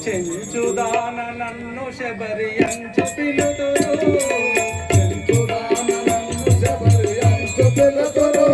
చెంచుదాన నన్ను శబరి అంచు పిలుతురు చెంచుదాన నన్ను శబరి అంచు పిలుతురు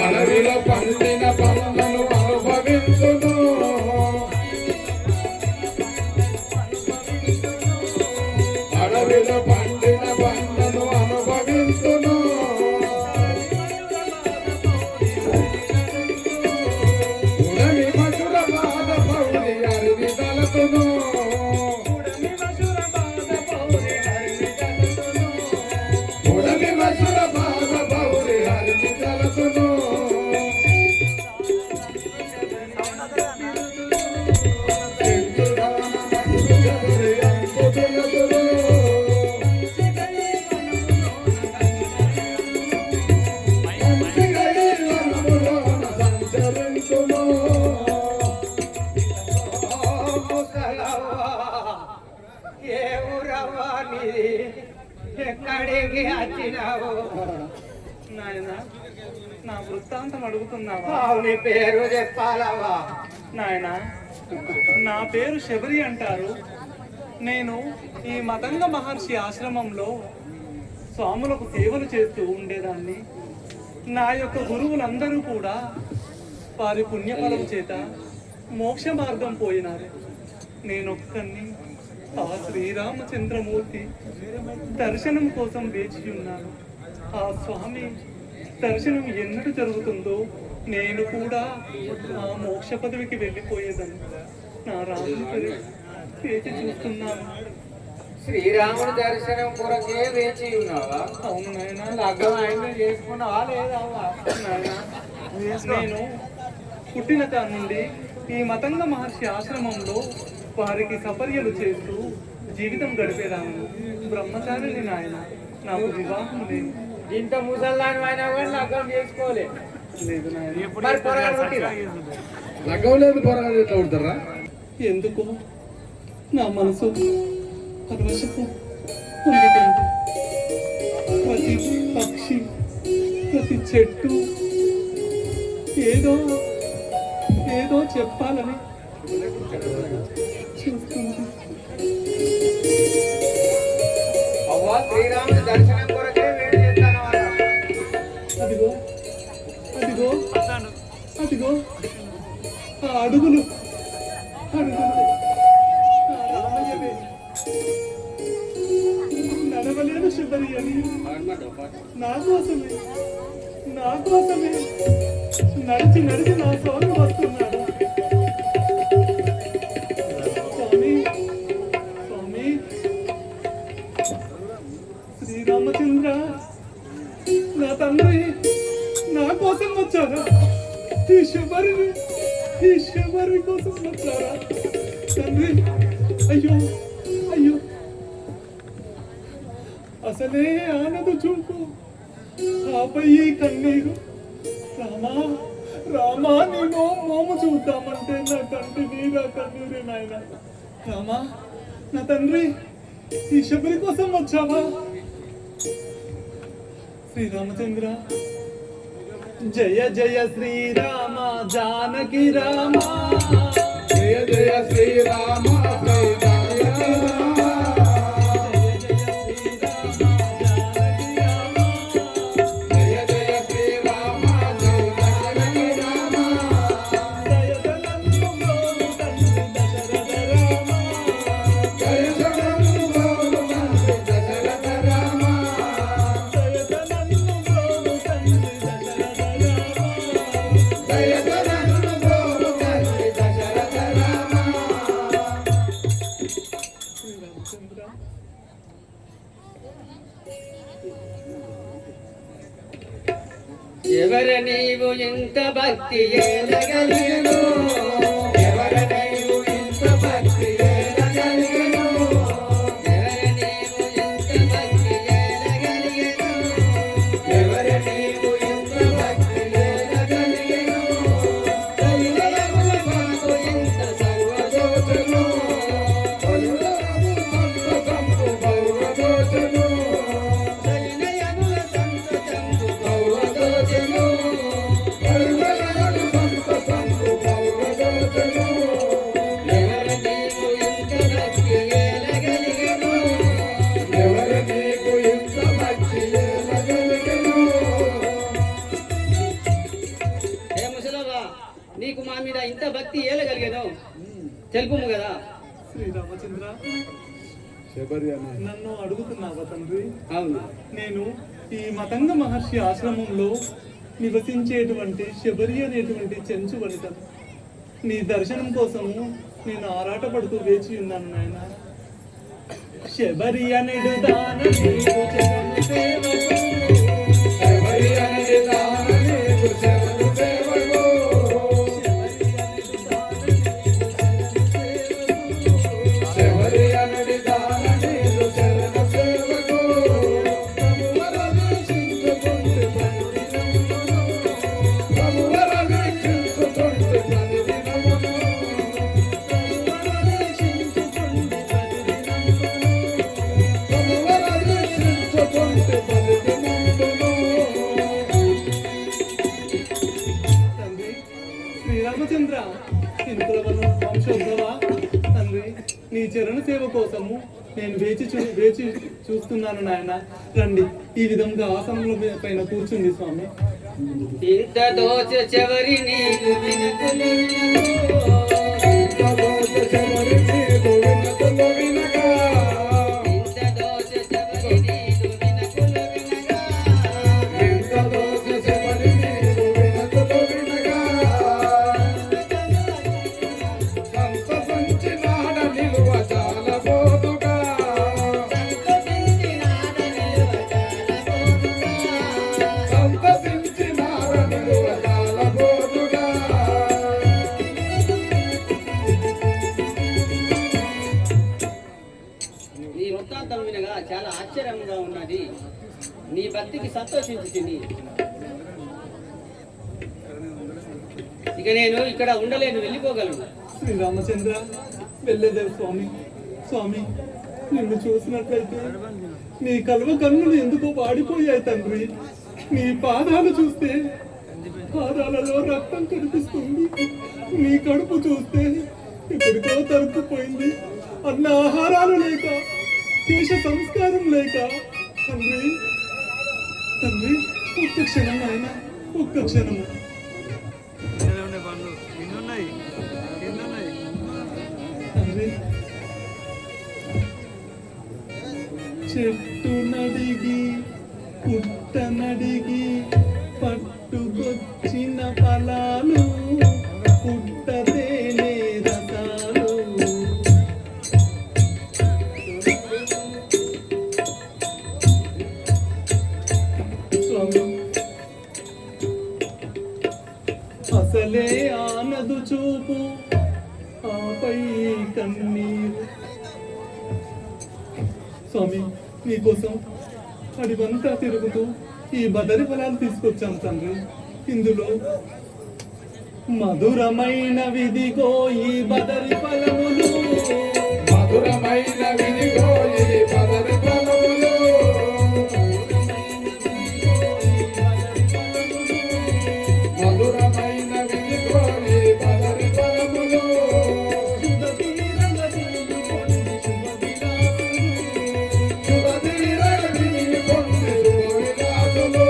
అడవిలో పండిన పండ్లను అనుభవించును అడవిలో పండిన పండ్లను అనుభవించును ఉడమి మధుర బాధ పౌరి అరివి తలతును ఉడమి మధుర బాధ పౌరి అరివి తలతును ఎక్కడికి వచ్చినావు నాయన? నా వృత్తాంతం అడుగుతున్నావా? నీ పేరు చెప్పాలవా నాయన? నా పేరు శబరి అంటారు. నేను ఈ మతంగ మహర్షి ఆశ్రమంలో స్వాములకు సేవలు చేస్తూ ఉండేదాన్ని. నా యొక్క గురువులందరూ కూడా వారి పుణ్యఫలం చేత మోక్ష మార్గం పోయినారు. నేనొక్కడిని ఆ శ్రీరామచంద్రమూర్తి దర్శనం కోసం వేచి ఉన్నాను. ఆ స్వామి దర్శనం ఎన్నడూ జరుగుతుందో నేను కూడా ఆ మోక్ష పదవికి వెళ్ళిపోయేదాన్ని. నా రాముని వేచి చూస్తున్నాను. శ్రీరాముడి దర్శనం కొరకే వేచి ఉన్నావా? అవును నాయన. లగ్గం ఆయన చేసుకున్నావా లేదా? నేను పుట్టిన కాడ నుండి ఈ మతంగ మహర్షి ఆశ్రమంలో వారికి సపర్యలు చేస్తూ జీవితం గడిపేదాను. బ్రహ్మచారిని నాయన. నాకు వివాహం లేదు. ఇంత ముసల్లాని అయినా కూడా లగ్గం చేసుకోలే. లేదు నాయన. లగ్గం లేదు పొరగాడు ఎట్లా ఉంటారా? ఎందుకో నా మనసు పరవశపు పొందుతుంది. ప్రతి పక్షి, ప్రతి చెట్టు ఏదో ఏదో చెప్పాలని చూస్తుంది. అవ్వా, శ్రీరాముడి దర్శనం కొరకే వేడి చేస్తాను. అదిగో అదిగో అదిగో ఆ అడుగులు అడుగులు రామయ్యవే. నడవలేను శుభరి అని నా కోసమే నడిచి నడిచి నా సోదరు వస్తున్నాడు. స్వామి స్వామి శ్రీరామచంద్ర, నా తండ్రి నా కోసం వచ్చారా? ఈ శబరి కోసం వచ్చారా తండ్రి? అయ్యో అయ్యో, అసలే ఆనదు చూపు, ఆపై ఈ కన్నీరు. రామా నేను మోము చూద్దామంటే నా తండ్రి నీరా కన్నీరే నాయన. రామా నా తండ్రి, ఈ శబరి కోసం వచ్చావా? శ్రీరామచంద్ర, జయ జయ శ్రీరామ జానకి రామ, జయ జయ శ్రీరామ శ్రీ జానకి రామ, జయ జయ ఎవర నీవు ఇంత భక్తి ఏలగలిగను ఎవర నీవు ఇంత భక్తి ఏలగలిగెను ఎవర నీవు ఇంత భక్తి ఏలగలిగను ఎవర నీవు ఇంత సర్వదోచను సంతసంపు భౌరదోచను సైనయముల సంతసంపు భౌరదోచను సంతసంపు భౌరదోచను ఎవర నీవు ఇంత భక్తి ఏలగలిగను ఎవర నీకు ఇంత భక్తి ఏలగలిగెను ఏ ముసలవ్వ నీకు మా మీద ఇంత భక్తి ఏలగలిగాను తెలుపుము కదా. శ్రీరామచంద్ర, శబరి అనే నన్ను అడుగుతున్నావా తండ్రి? అవును, నేను ఈ మతంగ మహర్షి ఆశ్రమంలో నివసించేటువంటి శబరి అనేటువంటి చెంచు వనితను. నీ దర్శనం కోసము నేను ఆరాటపడుతూ వేచి ఉన్నాను నాయన. శబరి అనేడు దాన నీకు చరణు సేవకు. శబరి అనే దాన నీకు శరణు సేవకు శబరి అనే దాన నీకు శరణు సేవకు ప్రభువర వీక్షించుకుంటే తండ్రి శ్రీరామచంద్ర, ఇంద్రవన వంశోద్భవ తండ్రి, నీ చరణ సేవ కోసము నేను వేచి చూస్తున్నాను నాయన. రండి, ఈ విధంగా ఆసనముల పైన కూర్చుంది స్వామి. ఇంత దోచ చెవరి నీకు వినతులు వినవు. శబరి నీకు వినతులు వినగా ఇంత దోచ చెవరి నీకు వినతులు వినగా. ఇంత దోష శబరి నీకు వినతులు వినగా సంతసించినాడ నిలువ చాలబోదుగా సంతసించినాడ నిలువ చాలబోదుగా నీ వృత్తాంతం వినగా చాలా ఆశ్చర్యంగా ఉన్నది. నీ భక్తికి సంతోషించి తిని ఇక నేను ఇక్కడ ఉండలేను, వెళ్ళిపోగలను. శ్రీరామచంద్ర, వెళ్ళేదేవు స్వామి. స్వామి, నిన్ను చూసినట్లయితే నీ కలువ కన్నులు ఎందుకో వాడిపోయాయి తండ్రి. నీ పాదాలు చూస్తే పాదాలలో రక్తం కనిపిస్తుంది. నీ కడుపు చూస్తే ఇప్పటికో తరుక్కుపోయింది. అన్న ఆహారాలు లేక, కేశ సంస్కారం లేక. తండ్రి తండ్రి, ఒక్క క్షణం ఆయన, ఒక్క క్షణము. తండ్రి, చెట్టు నడిగి పుట్ట నడిగి పట్టుకొచ్చిన ఫలాలు పుట్టదేనే రసాలు. స్వామి, అసలే ఆనదు చూపు, ఆపై కన్నీరు. స్వామి, నీకోసం అడివంతా తిరుగుతూ ఈ బదరి ఫలాలు తీసుకొచ్చాం తండ్రి. ఇందులో మధురమైన విధిగో ఈ బదరి ఫలములు. మధురమైన విధిగో ఈ బదరి ఫలములు మధురమైన విధిగో ఈ బదరి ఫలములు శుభదీరగని పొంది శుభవిలాసులు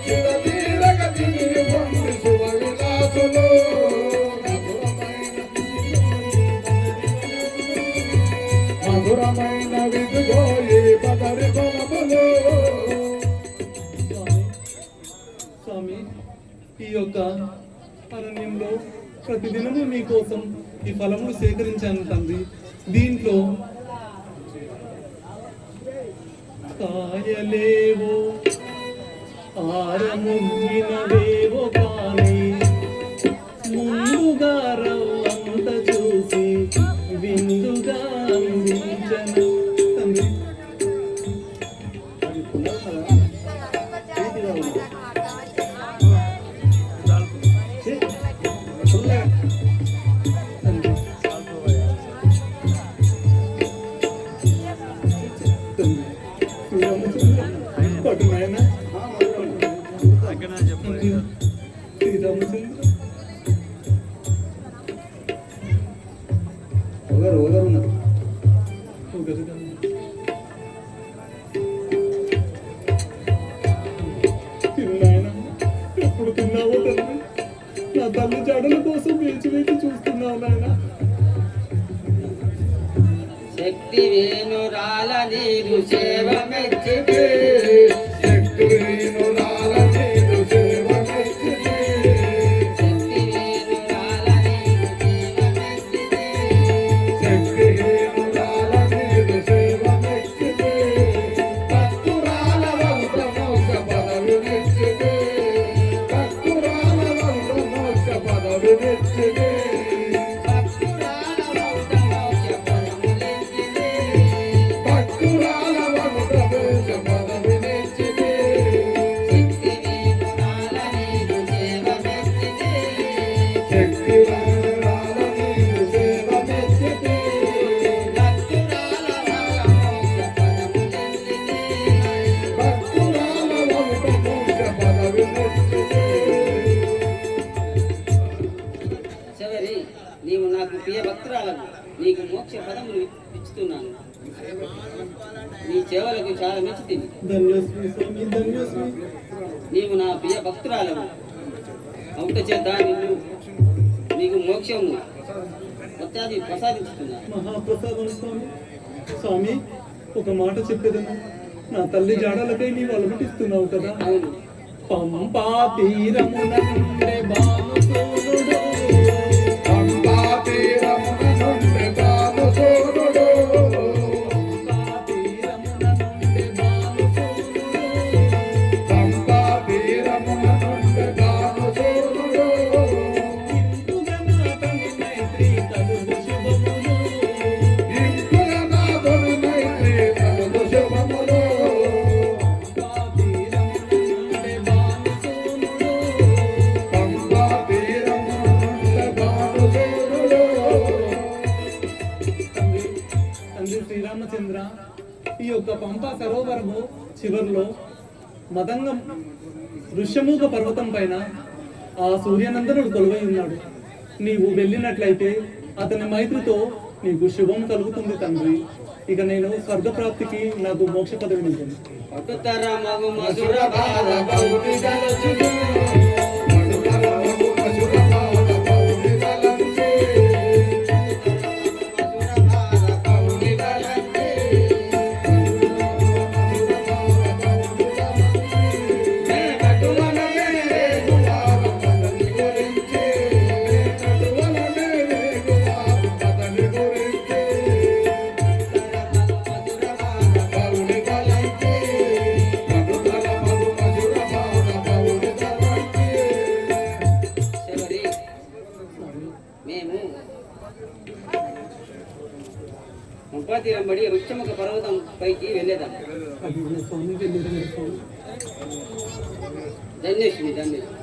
శుభదీరగని పొంది శుభవిలాసులు మధురమైన విధిగో ఈ బదరి ఫలములు స్వామి, ఈ యొక్క అరణ్యంలో ప్రతిదినము మీకోసం ఈ ఫలములు సేకరించాను తండ్రి. దీంట్లో కాయలేవో ఆరముగినవేవో కానీ ముందుగా రవ్వంత చూసి విందుగా అందించను తండ్రి. అది పునః చేతిగా ఉంది. ఛీ, పుల్లగా. తండ్రి. తండ్రి. శ్రీరామచంద్ర, పట్టు నాయనా. శ్రీరామచంద్ర ఓగరు ఉన్నారు. తిన్నాయన ఎప్పుడు తిన్నావో తండ్రి, నా తల్లి జడల కోసం వేచి వేచి చూస్తున్నావు నాయన. శక్తి వేణురాల నీరు సేవ మెచ్చితే శక్తి వేణురాల నీరు సేవ మెచ్చితే శక్తి వేణురాల నీరు సేవ మెచ్చితే శక్తి వేణురాల నీరు సేవ మెచ్చితే భక్తురాల వంట మోక్ష పదవి మెచ్చితే భక్తురాల వంట మోక్ష పదవి మెచ్చితే భక్తురాల వంట మోక్ష పదములెచ్చితే భక్తురాల వంట మోక్ష పదవి మెచ్చితే శక్తి వేణురాల నీరు సేవ మెచ్చితే శక్తి వేణురాల నీరు సేవ మెచ్చితే భక్తురాల వంట మోక్ష పదములెచ్చితే భక్తురాల వంట మోక్ష పదవి మెచ్చితే శబరి, నీవు నాకు ప్రియ భక్తురాలకు నీకు మోక్ష పదములు ఇచ్చుతున్నాను. నీ సేవలకు చాలా మెచ్చుతుంది. ధన్యోస్మి స్వామి, ధన్యోస్మి. నీవు నా ప్రియ భక్తురాలను అవుట చేత నీకు మోక్షము మొత్తాది ప్రసాదించుతున్నాను. మహాప్రసాదం స్వామి. స్వామి, ఒక మాట చెప్పేదను. నా తల్లి జాడలకై నీవు అలమటిస్తున్నావు కదా. అవును, పంపా తీరమున నుండే బాలుసూనుడు, పంపా తీరమున నుండి బాలుసూనుడు పంపా తీరమున నుండే బాలుసూనుడు, పంపా తీరమున నుండి బాలుసూనుడు ఇందుగా నా తల్లి మైత్రి కలుగు శుభములు, ఇంపుల నాదుని మైత్రి కలుగు శుభములు పంపా తీరమున నుండే బాలుసూనుడు, పంపా తీరమున నుండి బాలుసూనుడు తండ్రి తండ్రి శ్రీరామచంద్ర, ఈ యొక్క పంపా సరోవరము చివరిలో మదంగం ఋష్యమూక పర్వతం పైన ఆ సూర్యనందనుడు కొలువై ఉన్నాడు. నీవు వెళ్ళినట్లయితే అతని మైత్రితో నీకు శుభం కలుగుతుంది తండ్రి. ఇక నేను స్వర్గప్రాప్తికి నాకు మోక్ష పదవి నింపాను. పట్టుతర మగు మధుర బాల బాల బౌద్ధి దళచును మధుకర మగు మధుర బాల బౌద్ధి దళంచే బౌద్ధి దళంచే మధుర బాల బౌద్ధి దళంచే నటువలనే వేగువారు పదవి గురించే నటువలనే వేగువారు పదవి గురించే మధుర బాల బౌద్ధి దళంచే మధుకర మగు మధుర బాల బౌద్ధి దళంచే శబరి, మేము పంపాతీరంబడి రుచ్చముఖ పర్వతం పైకి వెళ్ళేదాం. అది నా స్వామి వెళ్ళిన స్వామి. ధన్యశ్రీ ధన్యశ్రీ.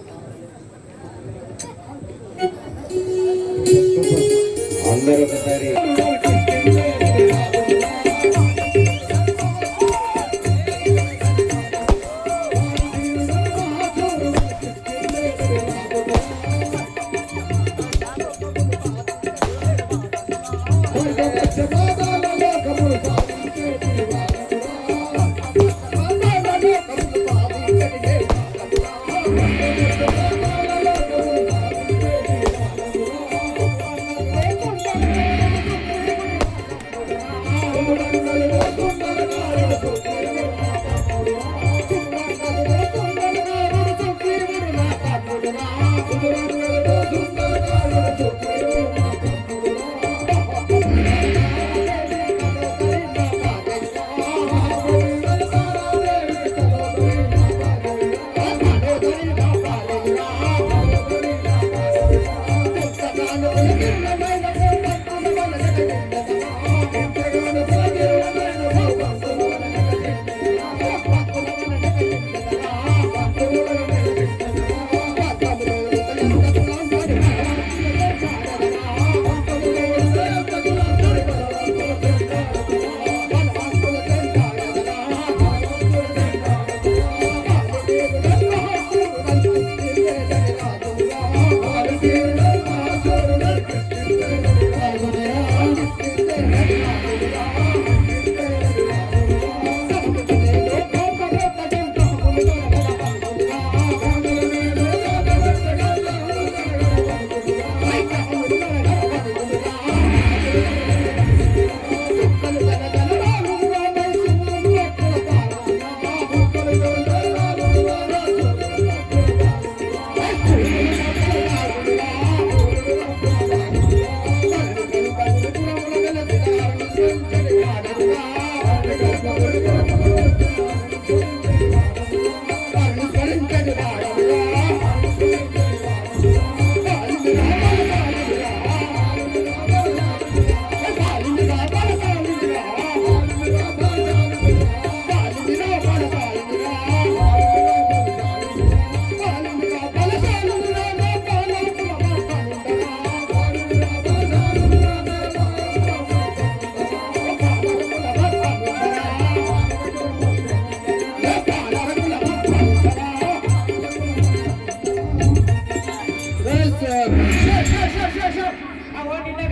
అందరూ ఒకసారి Thank you.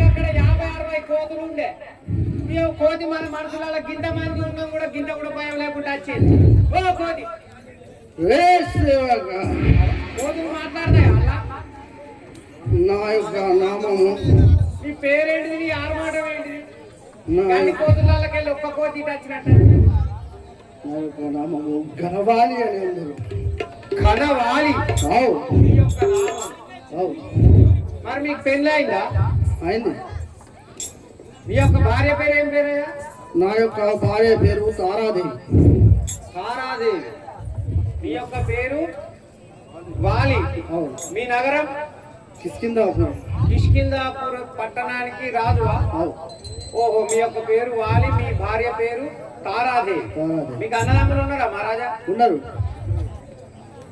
అక్కడ 50-60 కోతులు ఉండే మేము కోతి మన మనసులలో గింత మంది ఉన్నాం కూడా గింత కూడా భయం లేకుండా వచ్చింది. ఓ కోతి కోతులు మాట్లాడతాయి అలా. నా యొక్క నామము నీ పేరేంటిది, నీ ఆరుమాట ఏంటిది? నా కానీ కోతులకి వెళ్ళి ఒక్క కోతి ఇటు వచ్చినట్టు. నా యొక్క నామము గణవాలి అని అందరు. కనవాలి అవు నీ యొక్క నామం. అవు మరి మీకు పెళ్ళి అయిందా? అయింది. మీ యొక్క భార్య పేరు ఏం పేరయ్యా? నా యొక్క భార్య పేరు తారాదేవి. తారాదేవి. మీ యొక్క పేరు వాలి. అవును. మీ నగరం కిష్కిందాపురం. కిష్కిందాపురం పట్టణానికి రాజువా? అవు ఓహో, మీ యొక్క పేరు వాలి, మీ భార్య పేరు తారాదేవి. తారాదేవి మీకు అన్నదమ్ములు ఉన్నారా మహారాజా? ఉన్నారు.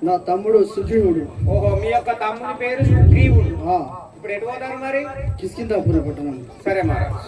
నా తమ్ముడు సుజీవుడు. ఓహో, మీ యొక్క తమ్ముని పేరు సుగ్రీవుడు. ఆ ఇప్పుడు ఎటు పోతారు మరి? కిష్కిందాపురం పట్టణం. సరే మహారాజ్.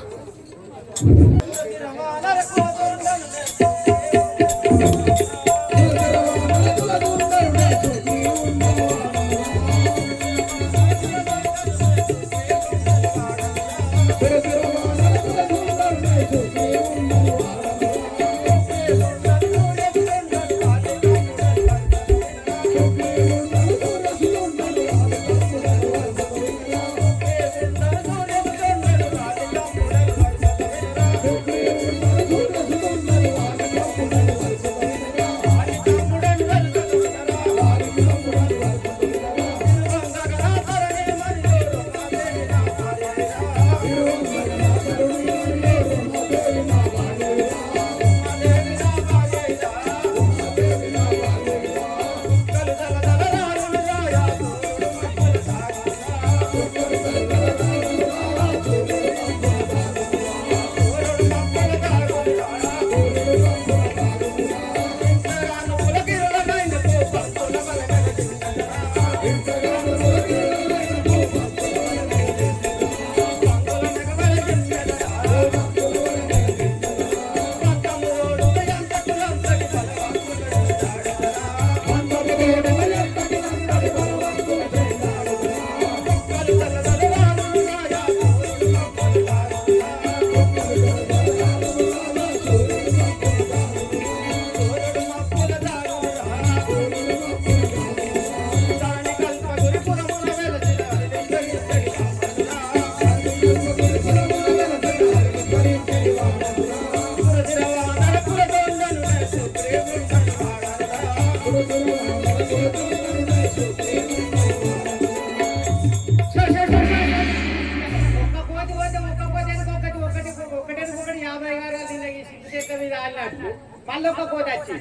మళ్ళీ ఒక కోతి వచ్చి,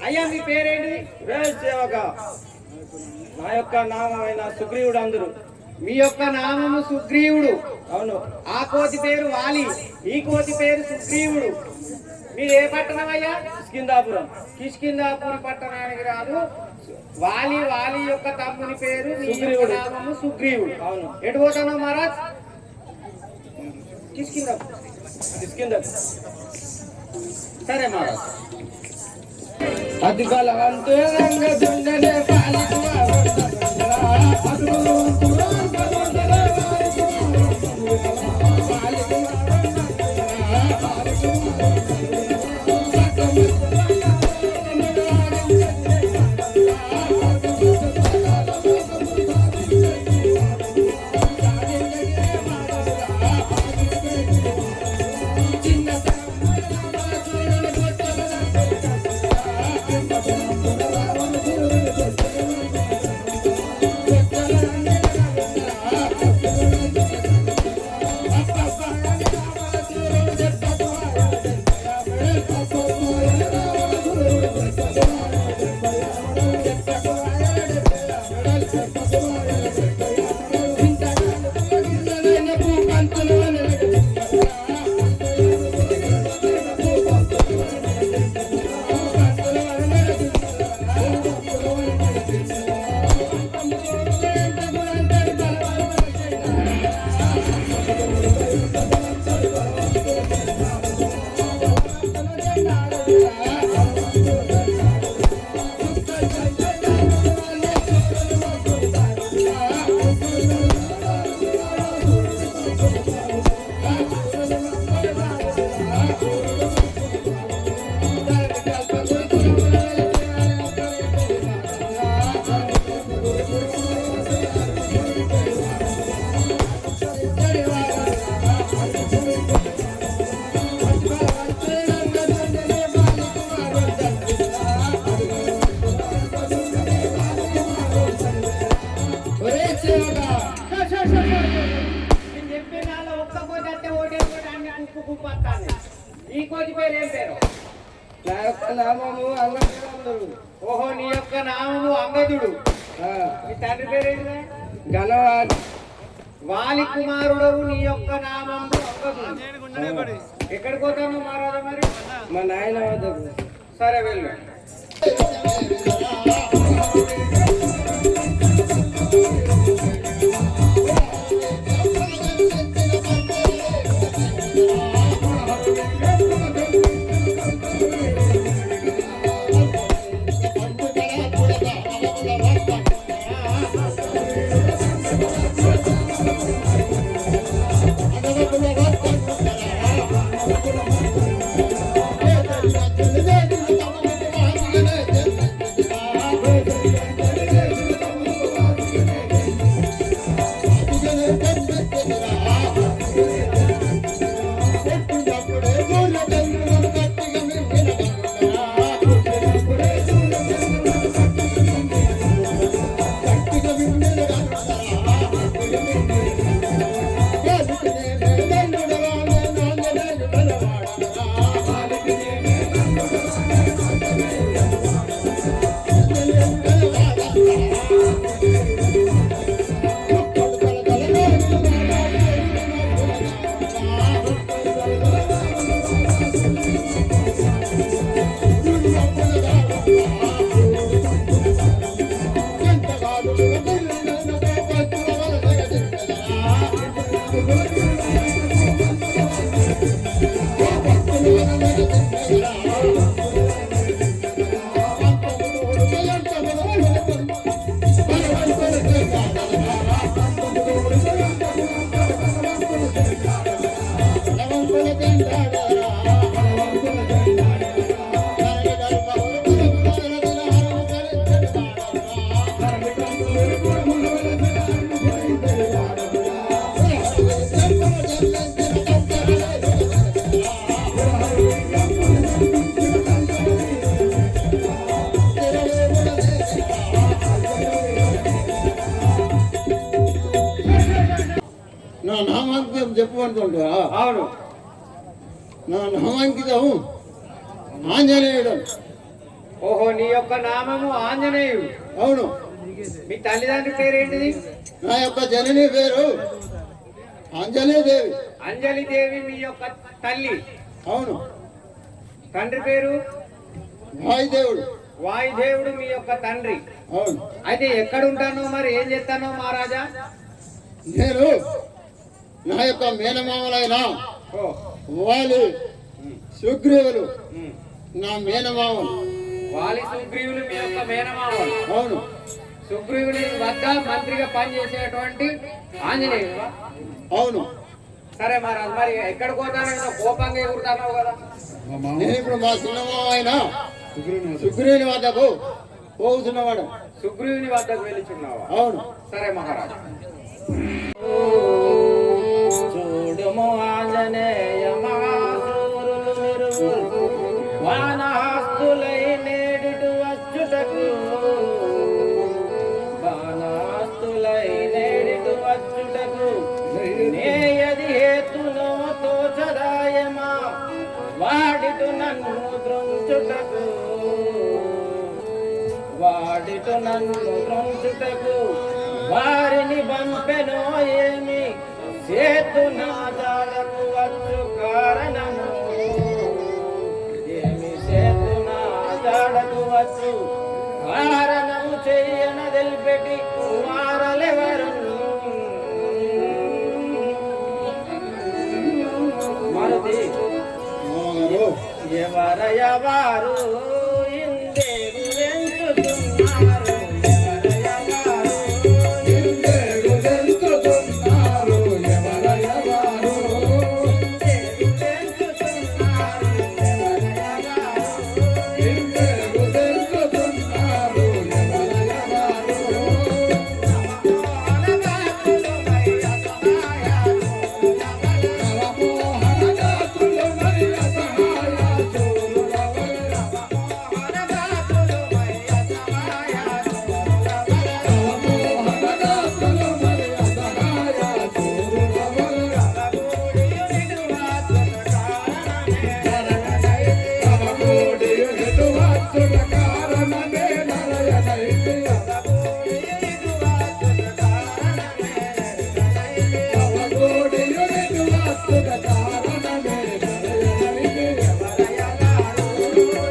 అయ్యా మీ పేరేంటి? సేవక నా యొక్క నామైన సుగ్రీవుడు అందరు. మీ యొక్క నామము సుగ్రీవుడు. అవును. ఆ కోతి పేరు వాలి, ఈ కోతి పేరు సుగ్రీవుడు. మీరు ఏ పట్టణం అయ్యా? కిష్కిందాపురం. కిష్కిందాపురి పట్టణానికి రాదు. వాలి యొక్క తమ్ముని పేరు మీ యొక్క సుగ్రీవుడు. నామము సుగ్రీవుడు. అవును. ఎటు పోతాను మహారాజ్? కిష్కిందాపురం. సరే మహారాజ్. అధికలంతో రంగదుండనే నేను చెప్పిన నాలో ఒక్క కోతి అంటే ఓటే కోటి అన్ని అనుకుపోతాను. ఈ కోతి పేరు ఏం పేరు? నా యొక్క నామము అంగదుడు. ఓహో, నీ యొక్క నామము అంగదుడు. మీ తండ్రి పేరు ఏంటిదా? గణవాడు. వాలి కుమారుడవు, నీ యొక్క నామము అంగదుడు. ఎక్కడికి పోతాను మహారాజా మరి? మా నాయన వద్దకు. సరే వెళ్ళు. నా నామాంకితం చెప్పమంటుంటా? అవును. నా నామాంకితం ఆంజనేయుడు. ఓహో, నీ యొక్క నామము ఆంజనేయుడు. అవును. మీ తల్లిదండ్రి పేరు ఏంటిది? నా యొక్క జనని పేరు అంజలీదేవి. అంజలిదేవి మీ యొక్క తల్లి. అవును. తండ్రి పేరు? వాయుదేవుడు. వాయుదేవుడు మీ యొక్క తండ్రి. అవును. అయితే ఎక్కడ ఉంటానో మరి ఏం చేస్తానో మహారాజా? నేను నా యొక్క మేనమామలైన ఓ, వాలి సుగ్రీవులు నా మేనమామలు. వాలి సుగ్రీవులు మీ యొక్క మేనమామలు. అవును. సుగ్రీవుని వద్ద మంత్రిగా పనిచేసేటువంటి ఆంజనేయుడు. అవును. సరే మహారాజు, మరి ఎక్కడ పోతానో కోపంగా ఎగురుతానో కదా? నేను ఇప్పుడు మా చిన్నమామ అయిన సుగ్రీవుని వద్దకు పోతున్నవాడు. సుగ్రీవుని వద్దకు వెళ్ళిచున్నావా? అవును. సరే మహారాజు. చూడుము ఆంజనేయ మహాశూరులు మిరువురు వానహస్తులై నేడుటు వచ్చుటకు బాణహస్తులై నేడుటు వచ్చుటకు నేయది హేతునో తోచదాయమా వాడిటు నన్ను ద్రోంచుటకు వాడిటు నన్ను ద్రోంచుటకు వారిని పంపెనో ఏమి చేతు నా జాడకు వచ్చు కారణము ఏమి చేతు నా జాడకు వచ్చు కారణము చెయ్యన తెలిపెట్టి కుమారలెవరు మరుది ఎవరయ్య వారు ఇందేగు వెంచుతున్నారు ఎవరయ్య వారు ఇందేగు వెంచుతున్నారు ఎవరయ్య వారు ఇందేగు వెంచుతున్నారు ఎవరయ్య వారు ఇందేగు వెంచుతున్నారు ఎవరయ్య వారు నవమోహనగాతులు మరి అసహాయ నవమోహనగాతులు మరి అసహాయ చూరులవల్ల నవమోడియు నిలువచ్చుట కారణమే నరయనైతి నవమోడియు నిలువచ్చుట కారణమే నరయనైతి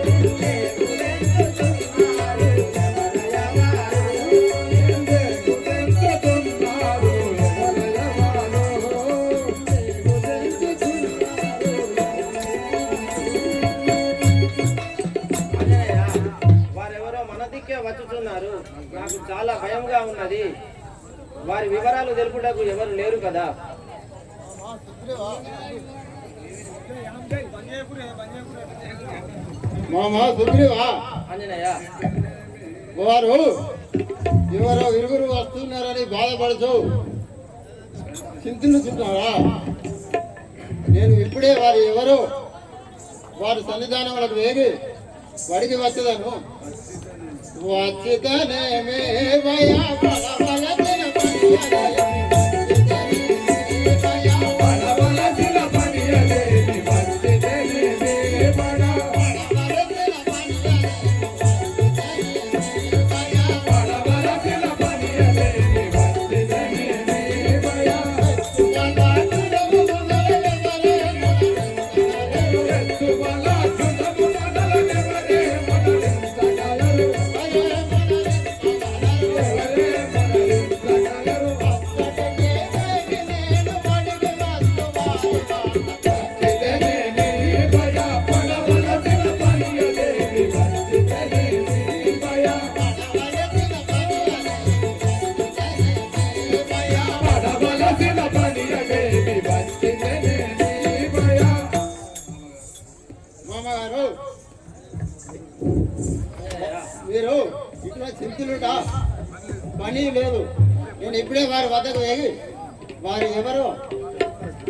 ఇందేగు వెంచుతున్నారు ఎవరయ్య వారు ఇందేగు వెంచుతున్నారు వారెవరో మన దిక్కే వచ్చుతున్నారు నాకు చాలా భయంగా ఉన్నది వారి వివరాలు తెలుపుటకు ఎవరు లేరు కదా మామా సుగ్రీవా ఆంజనేయ వారు ఎవరో ఇరుగురు వస్తున్నారని బాధపడుతూ చింతిస్తున్నారా నేను ఇప్పుడే వారు ఎవరో వారి సన్నిధానములకు వేగి వడికి వచ్చేదాను వచ్చితనేమే భయా బలబలసిన పనియలేని వచ్చితనేమే బడా బలబలసిన పనియలేని వచ్చితనేమే భయా మామగారు మీరు ఇట్లా చింతలుట పని లేదు నేను ఇప్పుడే వారి వద్దకు వేగి వారు ఎవరో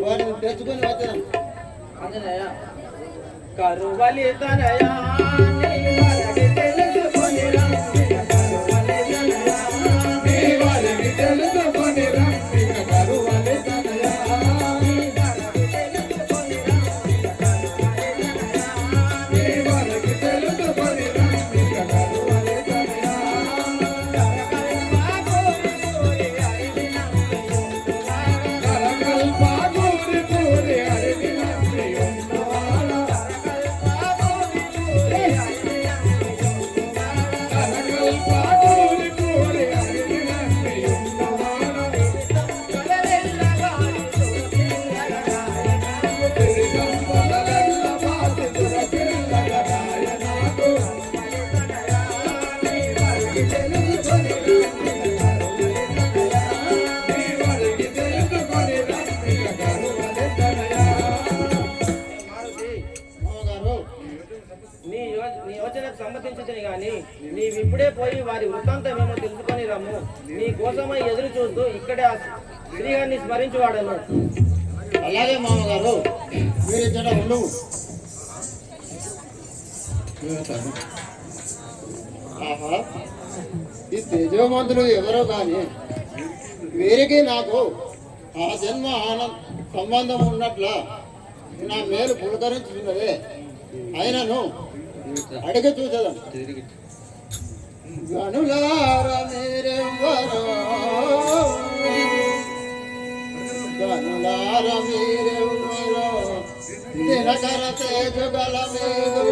వారిని తెచ్చుకొని వచ్చాను ఆంజనేయ కరువలి తనయా నీ వరకి తెలుసుకొని రమ్మి కరువలి తనయా నీ వారికి తెలుసుకొని రమ్మిక కరువలి తనయా నీ వారికి తెలుసుకొని రమ్మిక కరువలి తనయా కరకల్పా గూరి పూరి అడిగి నమ్మి ఉన్నవాడ కరకల్పా గూరి పూరి అడిగి నమ్మి ఉన్నవాడ తిరిగంబలెల్ల బాసి దురపిల్లగరాయ నాకు నీ వారికి తెలుసుకొని రమ్మిక నీ వారికి తెలుసుకొని రమ్మిక కరువలి తనయా మారుతి మామగారు నీ యోచనకు సమ్మతించుతుంది గాని నీవిప్పుడే పోయి వారి వృత్తాంతమేమో తెలుసుకొని రమ్ము నీ కోసమై ఎదురు చూస్తూ ఇక్కడే ఆ శ్రీహరిని స్మరించువాడను అలాగే మామగారు మీరు ఇక్కడ ఉండవు ఆహా ఈ తేజోమంతులు ఎవరో కానీ వీరికి నాకు ఆ జన్మ ఆనంద సంబంధం ఉన్నట్ల నా మేలు పులకరించున్నదే అయినను అడిగి చూసేదాం గనులార మీరెవ్వరో గనులార మీరెవ్వరో దినకర తేజగల మీదు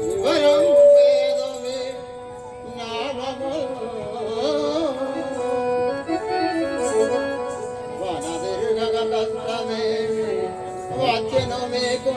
వివరం వేదు మీ నామము వనదిరుగ కష్టమేమి వచ్చెను మీకు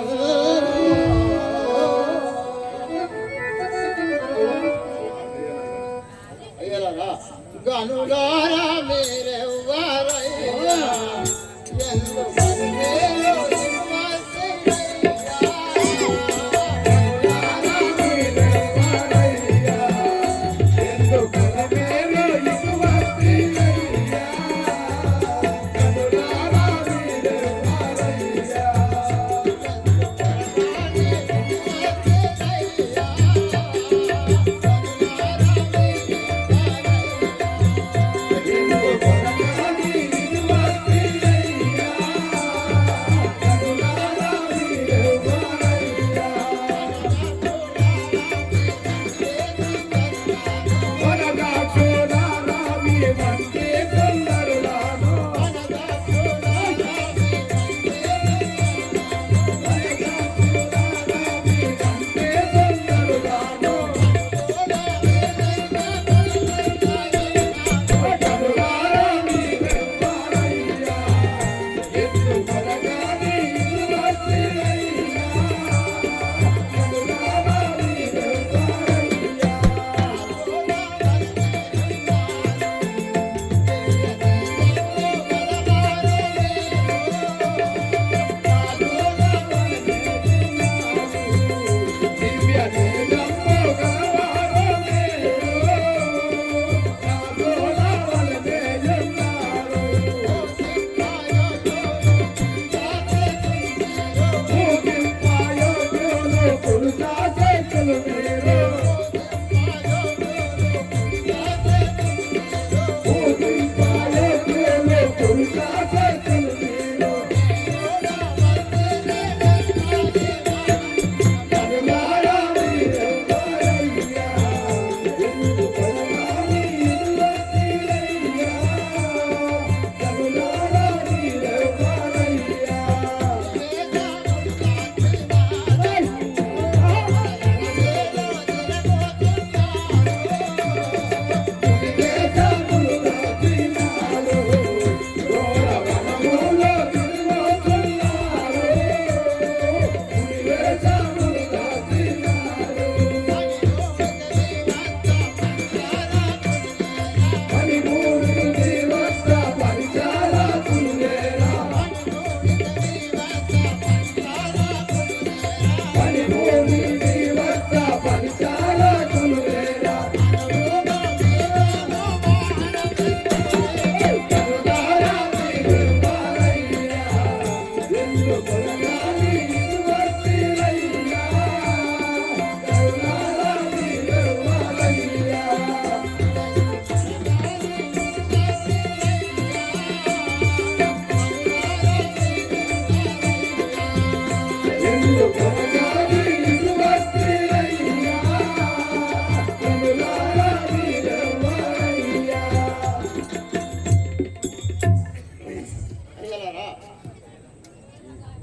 అయ్యలారా,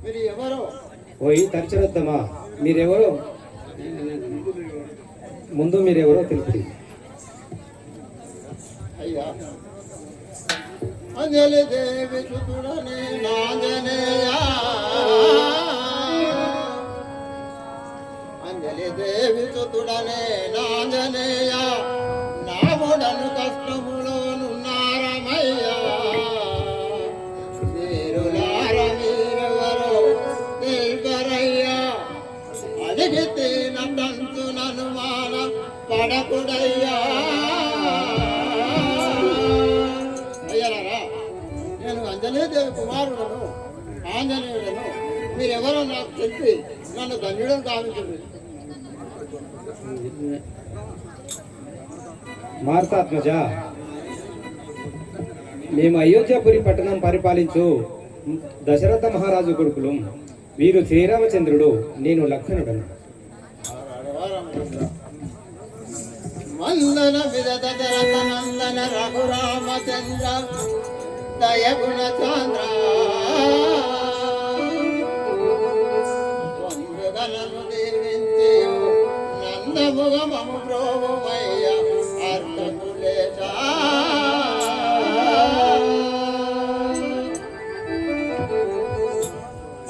మీరు ఎవరు? ఓయ్ తరచరొద్దమ్మా, మీరెవరో ముందు మీరెవరో తెలుపుడి. అయ్యా, అంజలి దేవి సుతుడనే నాంజనేయ, అంజలి దేవి సుతుడనే నాంజనేయ, నాముడను కష్టములోనున్నారమయ్యా, వీరులార మీరెవరో తెలుపరయ్యా, అడిగితే నందంతు ననుమాన పడకుడయ్యా. అయ్యలారా, నేను అంజనేదేవి కుమారుడను, ఆంజనేయుడను. మీరెవరో నాకు చెప్పి నన్ను ధన్యుడను కావించండి. మార్తాత్మజ, మేము అయోధ్యపురి పట్టణం పరిపాలించు దశరథ మహారాజు కొడుకులు. వీరు శ్రీరామచంద్రుడు, నేను లక్ష్మణుడను. మందన విదత దరత నందన రఘురామచంద్ర దయగుణ చాంద్ర, వందగలను దీవించి నందముగమము ప్రోమయ్య అర్థములేచ.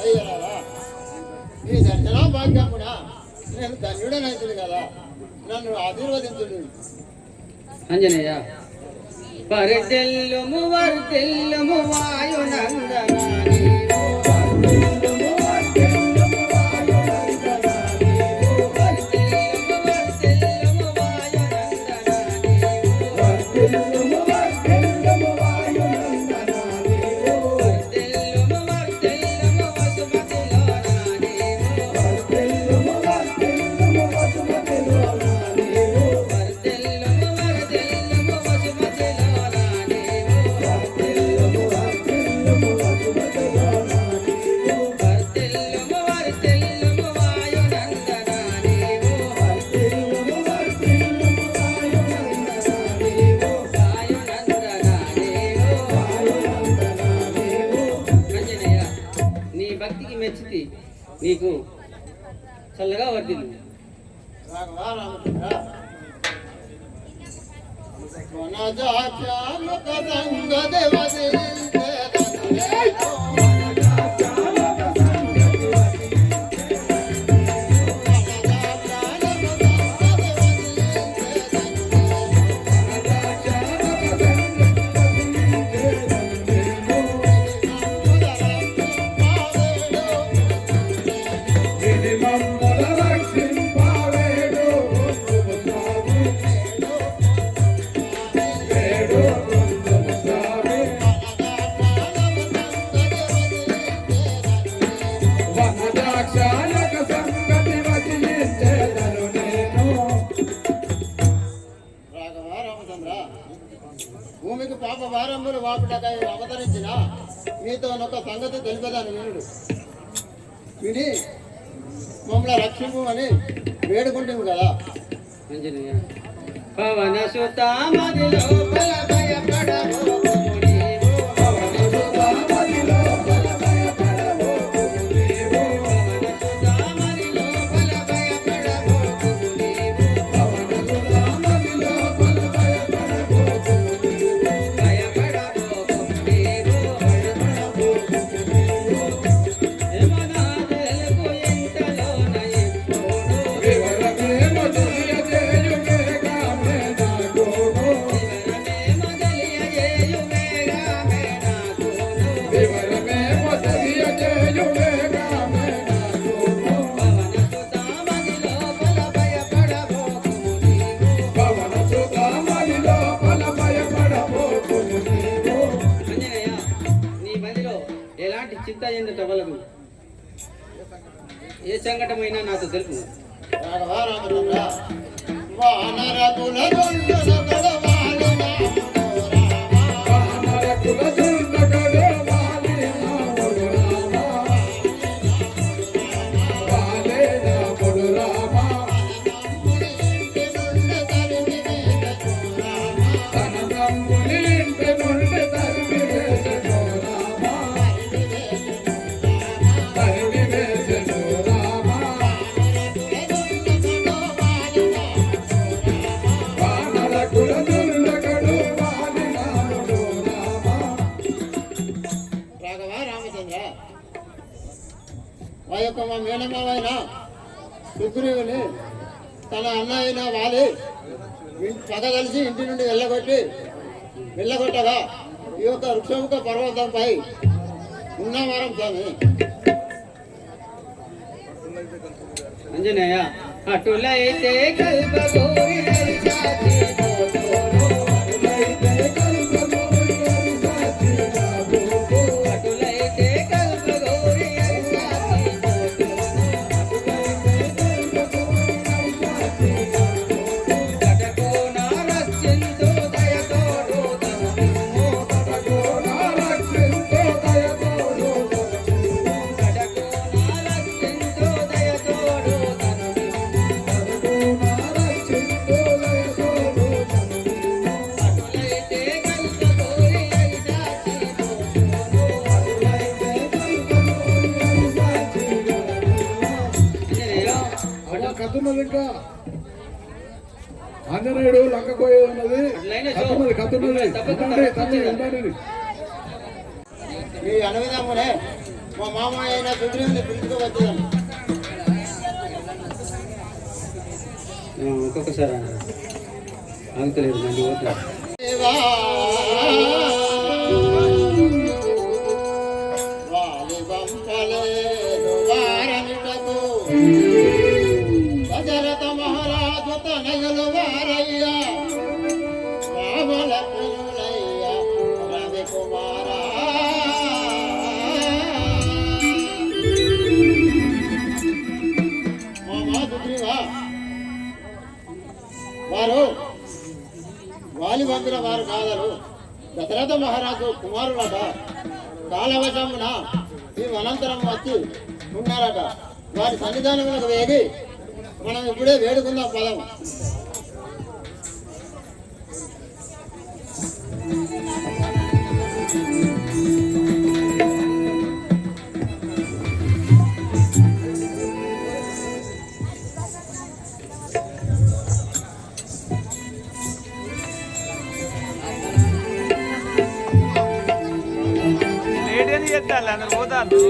అయ్యారా, ఈ దర్శన భాగ్యముడా నేను ధన్యుడనైతుంది కదా, నన్ను ఆశీర్వదించుడు. అంజనేయ, వర్ధిల్లుము వర్ధిల్లుము వాయునందనా నీవు, వర్ధిల్లుము వర్ధిల్లుము వాయునందనా నీవు, వర్ధిల్లుము వర్ధిల్లుము వాయునందనా నీవు, వర్ధిల్లుము వర్ధిల్లుము వాయునందనా నీవు, వర్ధిల్లుము వర్ధిల్లుము వసుమతిలోనా నీవు, వర్ధిల్లుము వర్ధిల్లుము వసుమతిలోనా నీవు, వర్ధిల్లుము వర్ధిల్లుము వసుమతిలోనా నీవు, వర్ధిల్లుము వర్ధిల్లుము వసుమతిలోనా నీవు, వర్ధిల్లుము వర్ధిల్లుము వాయునందనా నీవు, వర్ధిల్లుము వర్ధిల్లుము వాయునందనా నీవు, వాయునందనా నీవు, వాయునందనా నీవు. అంజనేయ, నీ భక్తికి మెచ్చితి, నీకు చల్లగా వర్ధిల్లు. రాఘవా రామచంద్ర, వనజాక్షామక సంగ దేవదేవ మొక్కులు వాపుటకై అవతరించిన మీతో ఒక సంగతి తెలిపేదాన్ని వినుడు. విని మమ్మల్ని రక్షింపు అని వేడుకుంటాము కదా. ఆంజనేయ పవన సుత మది లోపల భయపడబోకు నీవు. పవన సుత మది లోపల భయపడబోకు నీవు. పవన సుత మది లోపల భయపడబోకు నీవు. పవన సుత మది లోపల భయపడబోకు నీవు. భయపడబోకు నీవు. భయపడబోకు నీవు. ఏమనా తెలుగు ఇంతలోన ఎప్పుడూ వివరమే మొదలియజేయుమేగా మేనా గోడు. వివరమే మొదలియజేయుమేగా మేనా గోడు. పవన సుత మది లోపల భయపడబోకు నీవు. ఆంజనేయ నీ మదిలో ఎలాంటి చింత చెందుట వలదు. ఏ సంకటమైనా నాతో తెలుపు. రాఘవారామచంద్ర వానరకుల దొండల గడవాలి వానరకుల దుండగడు వాలి నాముడు రామ. వాలే నాముడు రామ. తన తమ్ముని ఇంటి నుండి తరిమి వేసెను రామ. తరిమి వేసెను రామ. వానరకుల దుండగడు వాలి నాముడు రామ. రాఘవారామచంద్ర ఆ యొక్క మా మేనమావైన సుగ్రీవుని తన అన్న అయిన వాలి పగ కలిసి ఇంటి నుండి వెళ్ళగొట్టగా ఈ యొక్క వృక్షముఖ పర్వతంపై ఉన్నవారం స్వామి. ఆంజనేయ అటులైతే కల్పగోరి హరిసాచి పోతోను. అటులైతే కల్పగోరి హరిసాచి పోతోను. అటులైతే కల్పగోరి హరిసాచి పోతోను. అటులైతే కల్పగోరి హరిసాచి పోతోను. కటకోన రక్షింతు దయతోడు తనము. కటకోన రక్షింతు దయతోడు తనము. కటకోన రక్షింతు దయతోడు తనము. కటకోన రక్షింతు దయతోడు తనము. అటులైతే కల్పగోరి హరిసాచి పోతోను. అటులైతే కల్పగోరి హరిసాచి పోతోను. అట్లా కత్తున్నది ఇంకా ఆంజనేయుడు లంక పోయి ఉన్నది. కత్తున్నది ఉండండి. ఈ అనవిధమునే మా మామ అయిన సుగ్రీవుని పిలుచుకోవచ్చుదాన్ని. ఒక్కొక్కసారి ఆగుతలేదు మంది పోతాడు. దేవా వాలి వంపలేదు వారమిటకు దశరథ మహారాజు తనయులు వారయ్యా రామలక్ష్మణులయ్యా రవికుమారా. మామా సుగ్రీవా వారు వాలి పంపిన వారు కాదరు దశరథ మహారాజు కుమారుడట. కాలవశమున ఈ అనంతరం వచ్చి ఉన్నారట. వారి సన్నిధానములకు వేగి మనం ఇప్పుడే వేడుకుందాం పదం. లేడని చేద్దాం అందరు పోతాను.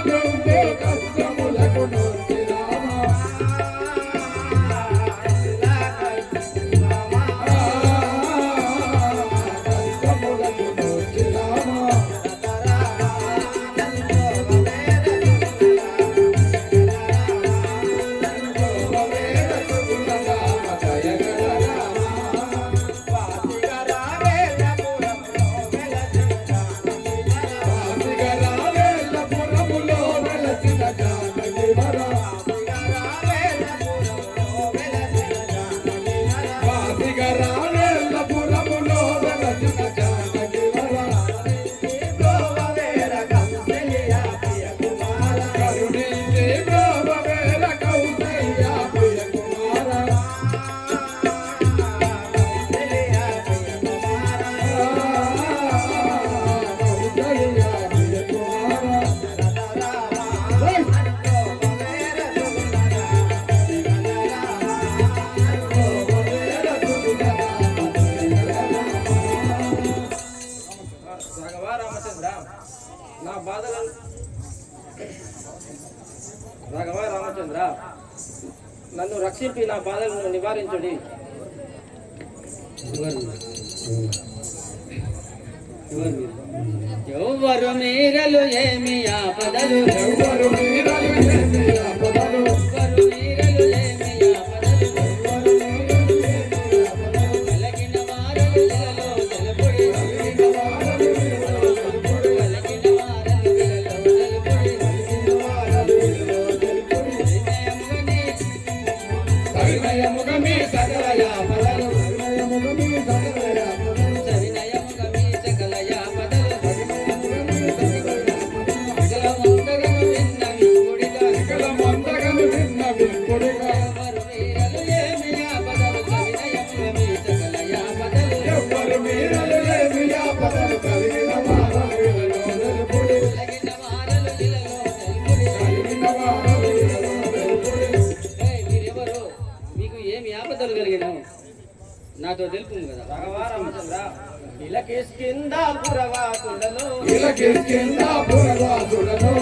నుండి కష్టములకు నోచి రామ కష్టములకు నోచి రామ రాఘవ రామచంద్ర నా బాధలను రాఘవ రామచంద్ర నన్ను రక్షించి నా బాధలను నివారించుడి. ఎవ్వరు మీరలు ఏమి ఆపదలు ఎవరు మీరలు ఏమి ఆపదలు ఎవ్వరు మీరలు ఏమి ఆపదలు కలిగిన వారలు ఇలలో తెలుపుడి కలిగిన వారలు ఇలలో తెలుపుడి సవినయముగ మీ సకల యాపదలు సవినయముగ మీ సకల యాపదలు సవినయముగ మీ సకల యాపదలు సకలమందగను విన్నవి గుడిగా సకలమందగను విన్నవి గుడిగా ఎవ్వరు మీరలు ఏమి ఆపదలు సవినయముగ మీ సకల యాపదలు ఎవరు మీరలు ఏమి యాపదలు కలిగిన వారలు ఇలలో తెలుపుడి కలిగిన వారలు ఇలలో తెలుపుడి కలిగిన వారలు ఇలలో తెలుపుడి మీరెవరు మీకు ఏమి ఆపదలు కలిగినావు నాతో తెలుపు కదా. రాఘవ రామచంద్ర ఇలకిష్కింద పురవాసులను ఇలకిష్కింద పురవాసులను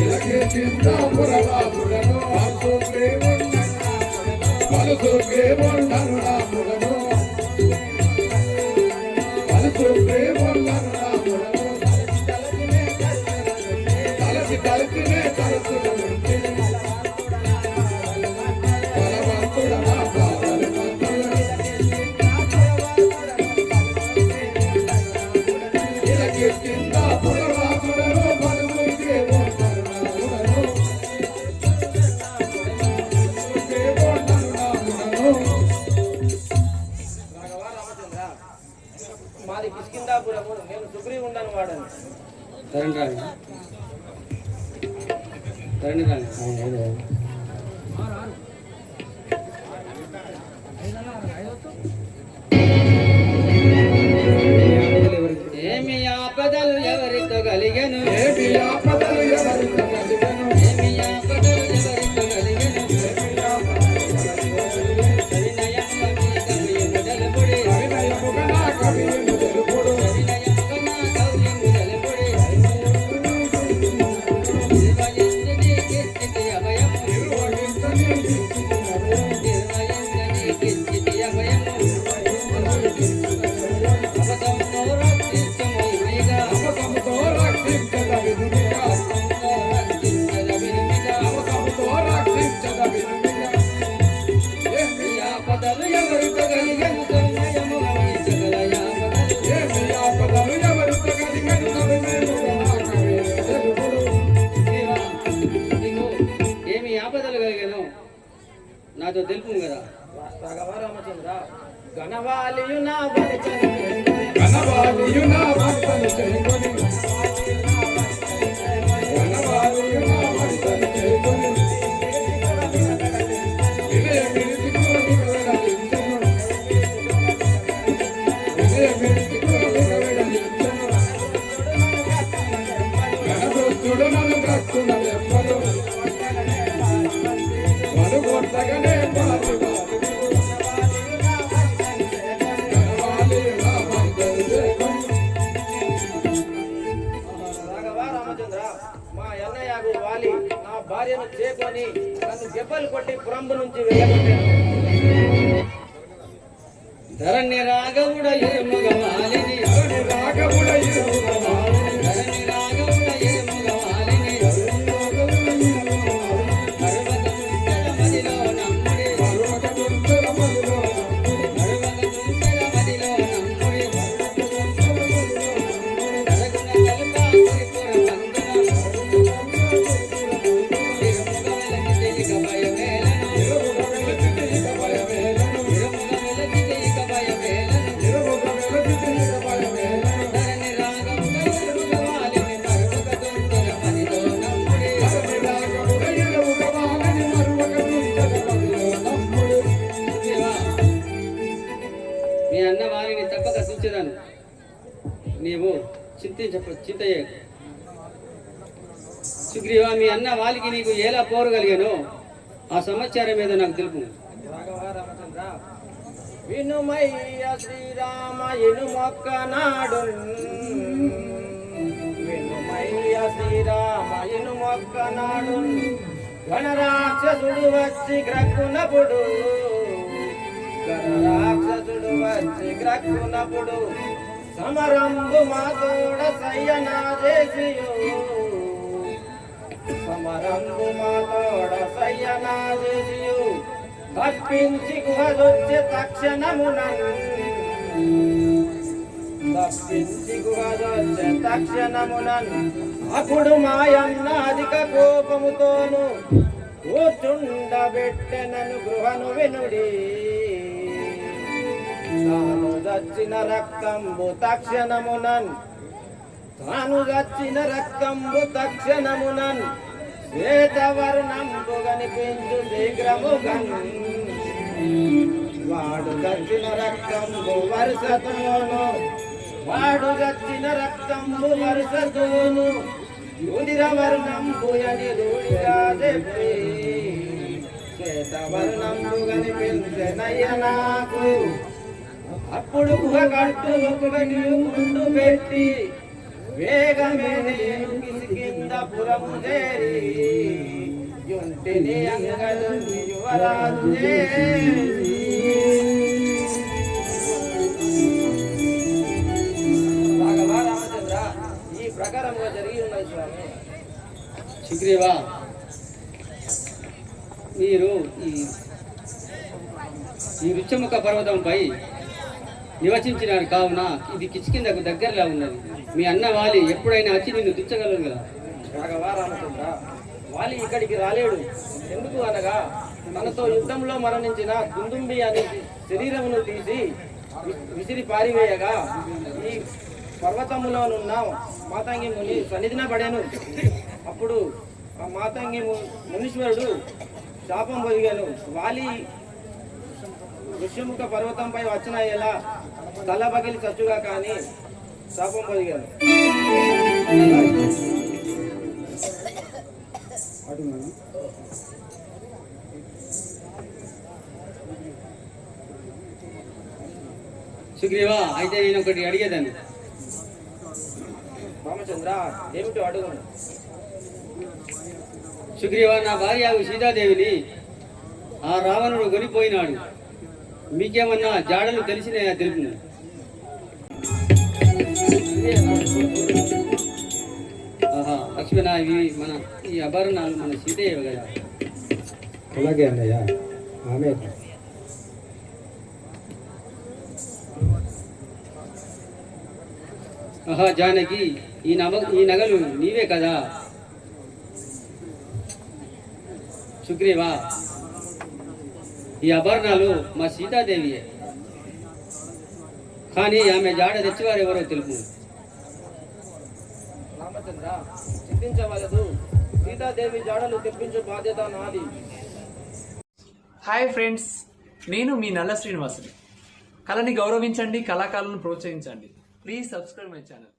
ఇలకిష్కింద పురవాసులను పలుసుగ్రీవుండను రాములను పలుసుగ్రీవుండను రాములను తలసి తలసినే తలసుకుంటే బలవంతుడ నా బలవంతుడ ఇలకిష్కింద పురవాసులను పలుసుగ్రీవుండను రాములను రాఘవ రామచంద్ర మాది కిష్కిందాపురము, నేను సుగ్రీవుండను వాడను. ఏమి ఆపదలు ఎవరితో కలిగను ఏమి ఆపదలు ఎవరితో కలిగెను ఏమి ఆపదలు ఎవరితో కలిగను సవినయముగ మీ కవియము తెలుపుడి సవినయముగ నా కవియము తెలుపుడు సవినయముగ నా కవియము తెలుపుడి నిర్వహించని కించితి అభయము నిర్వహించని నిర్వహించని కించితి అభయము అపదమును రక్షించమోయిగా అవసముతో రక్షించద వినుమిగా రక్షించద వినుమిగా అవసముతో రక్షించద వినుమిగా ఏమి ఆపదలు ఎవరితో కలిగను సవినయముగ మీ సకల యాపదలు ఏమి ఆపదలు ఎవరితో కలిగెను సవినయముగ నా కవియము తెలుపుడు దేవా, నీకు ఏమి ఆపదలు కలిగాను నాతో తెలుపు కదా. రాఘవ రామచంద్ర ఘనవాలియు నా భరిచను కనవాలియు నా భర్తను చేకొని కనవాలియు నా భర్తను చేకొని ఇదే మిడిసి కొరకు వెడలించెను ఇదే మిడిసి కొరకు వెడలించెను కనదొచ్చుడు నన్ను కక్కున లెప్పలు మనుగొట్టగనే పాటి కనవాలియు నా భర్తను చేకొని రాఘవ మా అన్నయ్యకు వాలి నా భార్యను చేకొని నన్ను దెబ్బలు కొట్టి పురంబు నుంచి వెళ్ళగొట్టాను. ధరణి రాగముడ ఇరుముగమాలిని ధరణి రాగముడ ఇరుముగమాలిని ధరణి రాగముడ ఇరుముగమాలిని పర్వతముంతల మదిలో నమ్ముడి పర్వతముంతల మదిలో నమ్ముడి పర్వతముంతల మదిలో నమ్ముడి కలగున కలుక పురిపుర మందున ఇరుముగవెలకి తెలిక భయమేలను ఇరుముగవెలకి తెలిక భయమేలను ఇరుముగవెలకి తెలిక భయమేలను ఇరుముగవెలకి తెలిక భయమేలను ధరణి రాగముడ ఇరుముగమాలిని పర్వతముంతల మదిలో నమ్ముడి ధరణి రాగముడ ఇరుముగమాలిని పర్వతముంతల మదిలో నమ్ముడి. దేవా, మీ అన్న వారిని తప్పక సూచెదను. నీవు చింతయ్య సుగ్రీవ, మీ అన్న వాలికి నీకు ఎలా పోరగలిగానో ఆ సమాచారం ఏదో నాకు తెలుపు. రాఘవ రామచంద్ర, వినుమయ్య శ్రీరామ ఇను మొక్కనాడు, వినుమయ్య శ్రీరామ ఇను మొక్కనాడు, గణరాక్షసుడు వచ్చి గ్రక్కునప్పుడు, గణరాక్షసుడు వచ్చి గ్రక్కునప్పుడు, సమరంబు మాతోడ సయ్యనా చేసియు, సమరంబు మాతోడ సయ్యనా చేసియు, తప్పించి గుహదొచ్చే తక్షణమునన్ అప్పుడు మాయన్న అధిక కోపముతోను కూర్చుండబెట్టెనను గృహను వినుడి, తాను దచ్చిన రక్తంబు తక్షణమునన్ శ్వేతవర్ణంబు కనిపించు శీఘ్రముగన్, వాడు దచ్చిన రక్తంబు వరుసతోను, వాడు దచ్చిన రక్తంబు వరుసతోను, రుధిరవర్ణంబు అని రూఢిగా చెప్పి, శ్వేతవర్ణంబు కనిపించెనయ్య నాకు. అప్పుడు గుహ కట్టు ఒకటి ముందు పెట్టి వేగమే నేను కింద పురము చేరి, యుంటిని అంగదుని యువరాజు చేసి. రాఘవ రామచంద్ర, ఈ ప్రకారంగా జరిగి ఉన్నది స్వామి. సుగ్రీవ, మీరు ఈ రుచ్చముఖ పర్వతంపై నివసించినారు కావున ఇది కిష్కింధకు దగ్గరలో ఉన్నది. మీ అన్న వాలి ఎప్పుడైనా వచ్చి నిన్ను తుచ్చగలరు కదా. రాఘవ రామచంద్ర, వాలి ఇక్కడికి రాలేడు. ఎందుకు అనగా తనతో యుద్ధంలో మరణించిన దుందుంబి అనే శరీరమును తీసి విసిరి పారివేయగా ఈ పర్వతములోనున్న మాతంగి ముని సన్నిధిన పడాను. అప్పుడు ఆ మాతంగి మునీశ్వరుడు శాపం పొదిగాను. వాలి ఋష్యముఖ పర్వతంపై వచ్చిన ఎలా తల పగిలి చచ్చుగా కానీ శాపం పొదిగాను. సుగ్రీవ, అయితే నేను ఒకటి అడిగేదాన్ని. రామచంద్ర, ఏమిటో అడుగు. సుగ్రీవ, నా భార్య సీతాదేవిని ఆ రావణుడు కొనిపోయినాడు. మీకేమన్నా జాడలు తెలిసినాయా తెలుపు. ఆహా, లక్ష్మణ, ఇవి మన ఈ ఆభరణాలు మన సీతయ్య కదా. అలాగే అన్నయ్య, ఆమె ఆహా జానకి, ఈ నగలు నీవే కదా. సుగ్రీవ, ఈ ఆభరణాలు మా సీతాదేవియే, కానీ ఆమె జాడ తెచ్చివారు ఎవరో తెలుపు. రామచంద్ర, చింతించవలదు. సీతాదేవి జాడలు తెప్పించే బాధ్యత నాది. హాయ్ ఫ్రెండ్స్, నేను మీ నల్ల శ్రీనివాసుని. కళని గౌరవించండి, కళాకారులను ప్రోత్సహించండి. Please subscribe my channel.